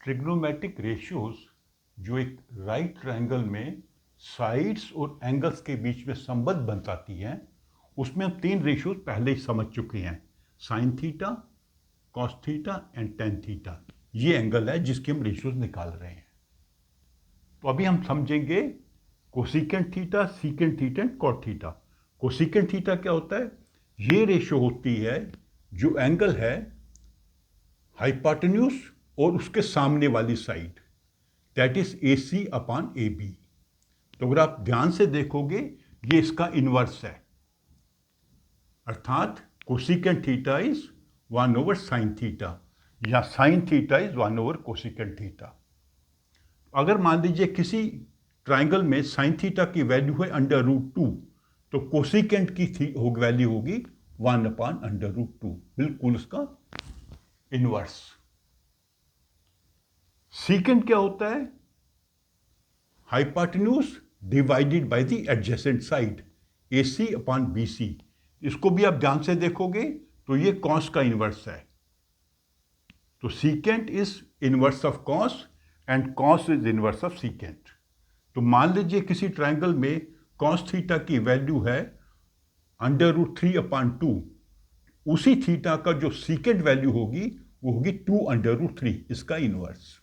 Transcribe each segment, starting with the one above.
Trigonometric ratios जो एक right triangle में साइड्स और एंगल्स के बीच में संबंध बताती हैं, उसमें हम तीन रेशियोज पहले ही समझ चुके हैं, sine theta, cos theta and tan theta. ये एंगल है जिसके हम रेशियोज निकाल रहे हैं। तो अभी हम समझेंगे cosecant theta, secant theta and cot theta. Cosecant theta क्या होता है? ये रेशियो होती है जो एंगल है हाइपोटेन्यूज और उसके सामने वाली side, that is A C upon A B. तो अगर आप ध्यान से देखोगे ये इसका इनवर्स है, अर्थात cosecant theta is 1 over sine theta या sine theta is 1 over cosecant theta. अगर मान लीजिए किसी ट्राइंगल में साइन थीटा की वैल्यू है √2, तो कोसिकेंट की वैल्यू होगी 1/√2, बिल्कुल उसका इनवर्स। सीकेंट क्या होता है? Hypotenuse divided by the adjacent side, AC upon BC। इसको भी आप ध्यान से देखोगे तो ये कॉस का इनवर्स है। तो secant is inverse of cos and cos is inverse of secant. तो मान लीजिए किसी ट्राइंगल में कॉस थीटा की वैल्यू है √3/2, उसी थीटा का जो सीकेंट वैल्यू होगी वो होगी 2√3, इसका इनवर्स।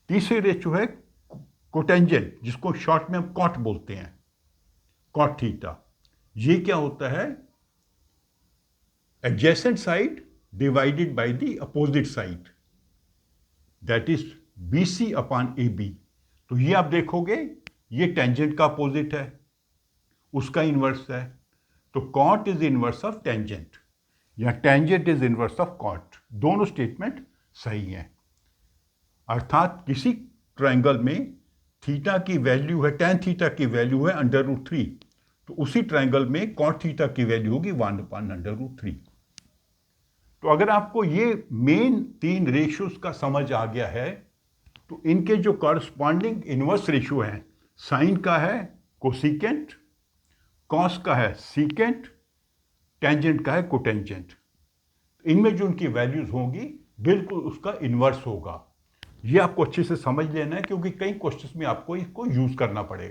तीसरी रेशियो है कोटेंजेंट, जिसको शॉर्ट में हम कॉट बोलते हैं, कॉट थीटा। ये क्या होता है? Adjacent side divided by the opposite side, that is BC upon AB। तो ये आप देखोगे ये टेंजेंट का अपोजिट है, उसका इनवर्स है। तो cot is inverse of tangent या tangent is inverse of cot. दोनों स्टेटमेंट सही हैं। अर्थात किसी ट्राइंगल में थीटा की वैल्यू है, टेन थीटा की वैल्यू है √3, तो उसी ट्राइंगल में कॉट थीटा की वैल्यू होगी 1/√3। तो अगर आपको ये मेन तीन रेशियोज का समझ आ गया है, तो इनके जो कॉरस्पॉन्डिंग इनवर्स रेशियो हैं, साइन का है कोसिकेंट, कॉस का है सीकेंट, टेंजेंट का है कोटेंजेंट, इनमें जो उनकी वैल्यूज होंगी बिल्कुल उसका इनवर्स होगा। ये आपको अच्छे से समझ लेना है, क्योंकि कई क्वेश्चंस में आपको इसको यूज करना पड़ेगा।